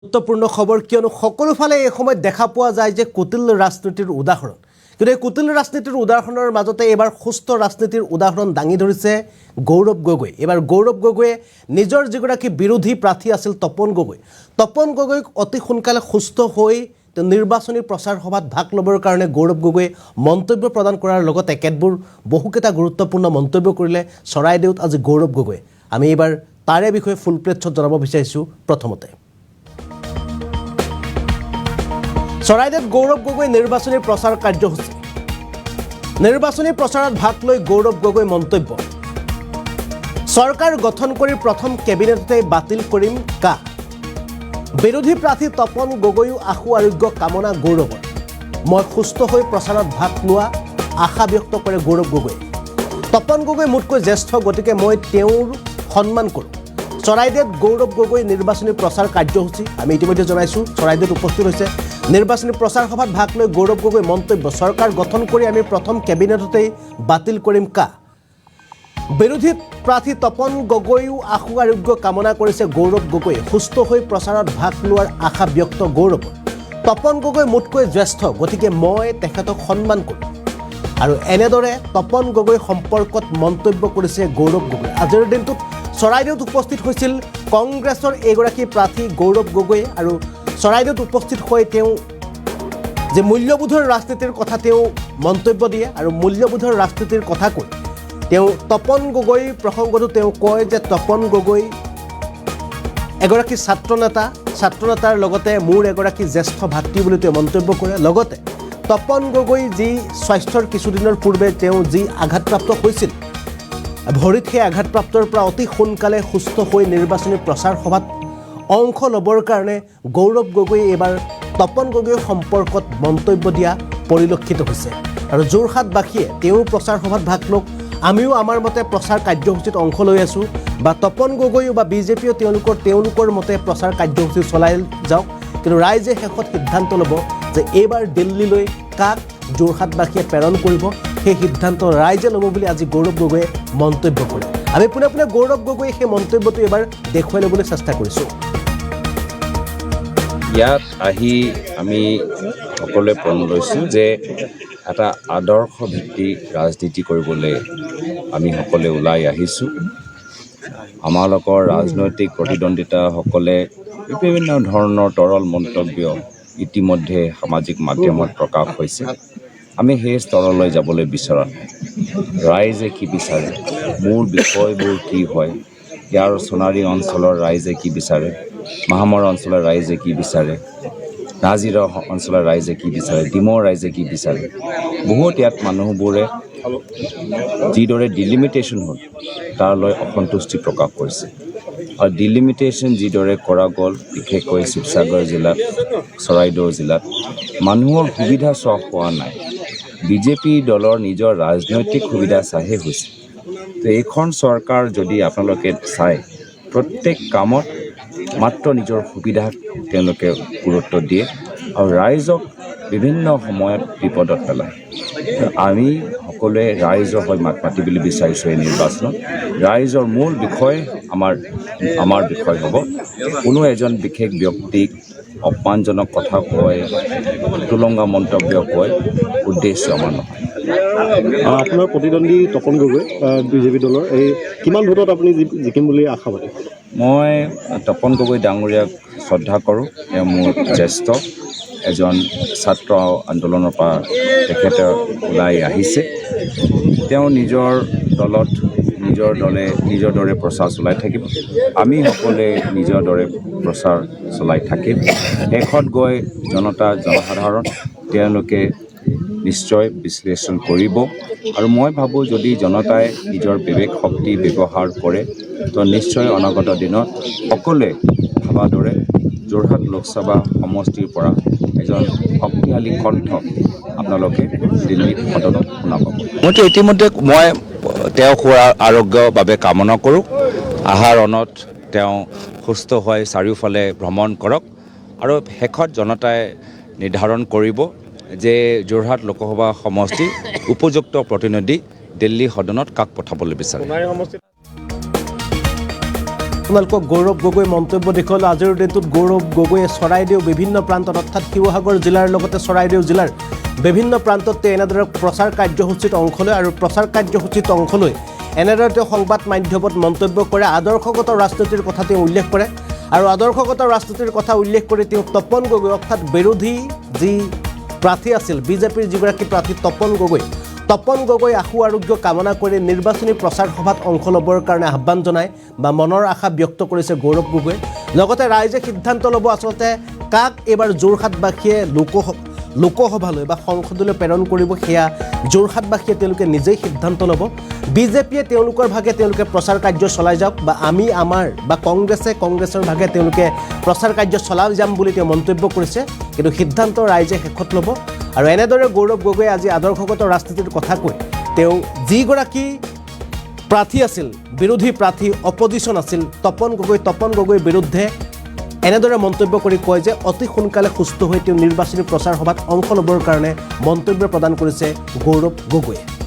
গুৰুত্বপূৰ্ণ খবৰ কিয়নো সকলোফালে এই সময়ত দেখা পোৱা যায় যে কুটিল ৰাজনীতিৰ উদাহৰণ কিন্তু এই কুটিল ৰাজনীতিৰ উদাহৰণৰ মাজতে এবাৰ সুস্থ ৰাজনীতিৰ উদাহৰণ দাঙি ধৰিছে গৌৰৱ গগৈ। এবাৰ গৌৰৱ গগৈয়ে নিজৰ যিগৰাকী বিৰোধী প্ৰাৰ্থী আছিল তপন গগৈক অতি সোনকালে সুস্থ হৈ নিৰ্বাচনী প্ৰচাৰ সভাত ভাগ ল'বৰ কাৰণে গৌৰৱ গগৈয়ে মন্তব্য প্ৰদান কৰাৰ লগতে কেতবোৰ বহুকেইটা গুৰুত্বপূৰ্ণ মন্তব্য কৰিলে চৰাইদেউত আজি গৌৰৱ গগৈ। আমি এবাৰ তাৰে বিষয়ে ফুল প্লেটছত জনাব বিচাৰিছোঁ। প্ৰথমতে চৰাইদেউত গৌৰৱ গগৈ নিৰ্বাচনী প্ৰচাৰ কাৰ্যসূচী। নিৰ্বাচনী প্ৰচাৰত ভাগ লৈ গৌৰৱ গগৈ মন্তব্য, চৰকাৰ গঠন কৰি প্ৰথম কেবিনেটতে বাতিল কৰিম কা। বিৰোধী প্ৰাৰ্থী তপন গগৈও আশু আৰোগ্য কামনা গৌৰৱৰ। মই সুস্থ হৈ প্ৰচাৰত ভাগ লোৱা আশা ব্যক্ত কৰে গৌৰৱ গগৈয়ে। তপন গগৈ মোতকৈ জ্যেষ্ঠ, গতিকে মই তেওঁৰ সন্মান কৰোঁ। চৰাইদেউত গৌৰৱ গগৈ নিৰ্বাচনী প্ৰচাৰ কাৰ্যসূচী আমি ইতিমধ্যে জনাইছোঁ। চৰাইদেউত উপস্থিত হৈছে নিৰ্বাচনী প্ৰচাৰ সভাত ভাগ লৈ গৌৰৱ গগৈ মন্তব্য, চৰকাৰ গঠন কৰি আমি প্ৰথম কেবিনেটতেই বাতিল কৰিম কা। বিৰোধী প্ৰাৰ্থী তপন গগৈও আশু আৰোগ্য কামনা কৰিছে গৌৰৱ গগৈয়ে। সুস্থ হৈ প্ৰচাৰত ভাগ লোৱাৰ আশা ব্যক্ত গৌৰৱৰ। তপন গগৈ মোতকৈ জ্যেষ্ঠ, গতিকে মই তেখেতক সন্মান কৰোঁ। আৰু এনেদৰে তপন গগৈ সম্পৰ্কত মন্তব্য কৰিছে গৌৰৱ গগৈ। আজিৰ দিনটোত চৰাইদেউত উপস্থিত হৈছিল কংগ্ৰেছৰ এগৰাকী প্ৰাৰ্থী গৌৰৱ গগৈ আৰু চৰাইদেউত উপস্থিত হৈ তেওঁ যে মূল্যবোধৰ ৰাজনীতিৰ কথা তেওঁ মন্তব্য দিয়ে আৰু মূল্যবোধৰ ৰাজনীতিৰ কথা কৈ তেওঁ তপন গগৈ প্ৰসংগতো তেওঁ কয় যে তপন গগৈ এগৰাকী ছাত্ৰনেতাৰ লগতে মোৰ এগৰাকী জ্যেষ্ঠ ভাতৃ বুলি তেওঁ মন্তব্য কৰে। লগতে তপন গগৈ যি স্বাস্থ্যৰ কিছুদিনৰ পূৰ্বে তেওঁ যি আঘাতপ্ৰাপ্ত হৈছিল, ভৰিত সেই আঘাতপ্ৰাপ্তৰ পৰা অতি সোনকালে সুস্থ হৈ নিৰ্বাচনী প্ৰচাৰ সভাত অংশ ল'বৰ কাৰণে গৌৰৱ গগৈয়ে এইবাৰ তপন গগৈৰ সম্পৰ্কত মন্তব্য দিয়া পৰিলক্ষিত হৈছে। আৰু যোৰহাটবাসীয়ে তেওঁ প্ৰচাৰ সভাত ভাগ লওক, আমিও আমাৰ মতে প্ৰচাৰ কাৰ্যসূচীত অংশ লৈ আছোঁ, বা তপন গগৈও বা বিজেপিও তেওঁলোকৰ মতে প্ৰচাৰ কাৰ্যসূচী চলাই যাওক, কিন্তু ৰাইজে শেষত সিদ্ধান্ত ল'ব যে এইবাৰ দিল্লীলৈ কাক যোৰহাটবাসীয়ে প্ৰেৰণ কৰিব, সেই সিদ্ধান্ত ৰাইজে ল'ব বুলি আজি গৌৰৱ গগৈয়ে মন্তব্য কৰে। আমি পোনে পোনে গৌৰৱ গগৈয়ে সেই মন্তব্যটো এবাৰ দেখুৱাই ল'বলৈ চেষ্টা কৰিছোঁ। ইয়াত আহি আমি সকলোৱে প্ৰণ লৈছোঁ যে এটা আদৰ্শ ভিত্তিক ৰাজনীতি কৰিবলৈ আমি সকলোৱে ওলাই আহিছোঁ। আমালোকৰ ৰাজনৈতিক প্ৰতিদ্বন্দ্বিতাসকলে বিভিন্ন ধৰণৰ তৰল মন্তব্য ইতিমধ্যে সামাজিক মাধ্যমত প্ৰকাশ হৈছে। আমি সেই স্তৰলৈ যাবলৈ বিচৰা নাই। ৰাইজে কি বিচাৰে, মোৰ বিষয়বোৰ কি হয়, ইয়াৰ সোণাৰী অঞ্চলৰ ৰাইজে কি বিচাৰে, মাহমৰ অঞ্চলৰ ৰাইজে কি বিচাৰে, নাজিৰা অঞ্চলৰ ৰাইজে কি বিচাৰে, ডিমৰ ৰাইজে কি বিচাৰে, বহুত ইয়াত মানুহবোৰে যিদৰে ডিলিমিটেশ্যন হ'ল তাৰলৈ অসন্তুষ্টি প্ৰকাশ কৰিছে। আৰু ডিলিমিটেশ্যন যিদৰে কৰা গ'ল, বিশেষকৈ শিৱসাগৰ জিলাত, চৰাইদেউ জিলাত মানুহৰ সুবিধা চোৱা হোৱা নাই। বিজেপি দলৰ নিজৰ ৰাজনৈতিক সুবিধা চাইহে হৈছে। তো এইখন চৰকাৰ যদি আপোনালোকে চায়, প্ৰত্যেক কামত মাত্ৰ নিজৰ সুবিধাক তেওঁলোকে গুৰুত্ব দিয়ে আৰু ৰাইজক বিভিন্ন সময়ত বিপদত পেলায়। আমি সকলোৱে ৰাইজৰ হৈ মাত মাতিবলৈ বিচাৰিছোঁ এই নিৰ্বাচনত। ৰাইজৰ মূল বিষয় আমাৰ বিষয় হ'ব। কোনো এজন বিশেষ ব্যক্তিক অপমানজনক কথা কয়, তুলংগা মন্তব্য কয়, উদ্দেশ্য আমাৰ নহয়। আপোনাৰ প্ৰতিদ্বন্দ্বী তপন গগৈ বিজেপি দলৰ এই কিমান ভোটত আপুনি জিকিম বুলি আশাবাদী? মই তপন গগৈ ডাঙৰীয়াক শ্ৰদ্ধা কৰোঁ। তেওঁ মোৰ জ্যেষ্ঠ, এজন ছাত্ৰ আন্দোলনৰ পৰা তেখেতে ওলাই আহিছে। তেওঁ নিজৰ দৰে প্ৰচাৰ চলাই থাকিব। আমি সকলোৱে নিজৰ দৰে প্ৰচাৰ চলাই থাকিম। শেষত গৈ জনসাধাৰণ তেওঁলোকে নিশ্চয় বিশ্লেষণ কৰিব। আৰু মই ভাবোঁ যদি জনতাই নিজৰ বিবেক শক্তি ব্যৱহাৰ কৰে তো নিশ্চয় অনাগত দিনত সকলোৱে ভাবা দৰে যোৰহাট লোকসভা সমষ্টিৰ পৰা এজন শক্তিশালী কণ্ঠ আপোনালোকে দিল্লীত সদনত শুনা পাব। মইতো ইতিমধ্যে তেওঁ আৰোগ্যৰ বাবে কামনা কৰোঁ। আহাৰ অনত তেওঁ সুস্থ হৈ চাৰিওফালে ভ্ৰমণ কৰক আৰু শেষত জনতাই নিৰ্ধাৰণ কৰিব যে যোৰহাট লোকসভা সমষ্টি উপযুক্ত প্ৰতিনিধি দিল্লী সদনত কাক পঠাবলৈ বিচাৰে। আপোনালোকক গৌৰৱ গগৈ মন্তব্য দেখুৱালোঁ। আজিৰ দিনটোত গৌৰৱ গগৈয়ে চৰাইদেউ বিভিন্ন প্ৰান্তত অৰ্থাৎ শিৱসাগৰ জিলাৰ লগতে চৰাইদেউ জিলাৰ বিভিন্ন প্ৰান্তত তেওঁ এনেদৰে প্ৰচাৰ কাৰ্যসূচীত অংশ লয় আৰু প্ৰচাৰ কাৰ্যসূচীত অংশ লৈ এনেদৰে তেওঁ সংবাদ মাধ্যমত মন্তব্য কৰে, আদৰ্শগত ৰাজনীতিৰ কথা তেওঁ উল্লেখ কৰে আৰু আদৰ্শগত ৰাজনীতিৰ কথা উল্লেখ কৰি তেওঁ তপন গগৈ অৰ্থাৎ বিৰোধী যি প্ৰাৰ্থী আছিল বিজেপিৰ যিগৰাকী প্ৰাৰ্থী তপন গগৈ আশু আৰোগ্য কামনা কৰি নিৰ্বাচনী প্ৰচাৰ সভাত অংশ ল'বৰ কাৰণে আহ্বান জনায় বা মনৰ আশা ব্যক্ত কৰিছে গৌৰৱ গগৈ। লগতে ৰাইজে সিদ্ধান্ত ল'ব আচলতে কাক এইবাৰ যোৰহাটবাসীয়ে লোকসভালৈ বা সংসদলৈ প্ৰেৰণ কৰিব, সেয়া যোৰহাটবাসীয়ে তেওঁলোকে নিজেই সিদ্ধান্ত ল'ব। বিজেপিয়ে তেওঁলোকৰ ভাগে তেওঁলোকে প্ৰচাৰ কাৰ্য চলাই যাওক বা আমি আমাৰ বা কংগ্ৰেছৰ ভাগে তেওঁলোকে প্ৰচাৰ কাৰ্য চলাই যাম বুলি তেওঁ মন্তব্য কৰিছে, কিন্তু সিদ্ধান্ত ৰাইজে শেষত ল'ব। আৰু এনেদৰে গৌৰৱ গগৈয়ে আজি আদৰ্শগত ৰাজনীতিৰ কথা কৈ তেওঁ যিগৰাকী প্ৰাৰ্থী আছিল বিৰোধী প্ৰাৰ্থী অপজিশ্যন আছিল তপন গগৈৰ বিৰুদ্ধে এনেদৰে মন্তব্য কৰি কয় যে অতি সোনকালে সুস্থ হৈ তেওঁ নিৰ্বাচনী প্ৰচাৰ সভাত অংশ ল'বৰ কাৰণে মন্তব্য প্ৰদান কৰিছে গৌৰৱ গগৈয়ে।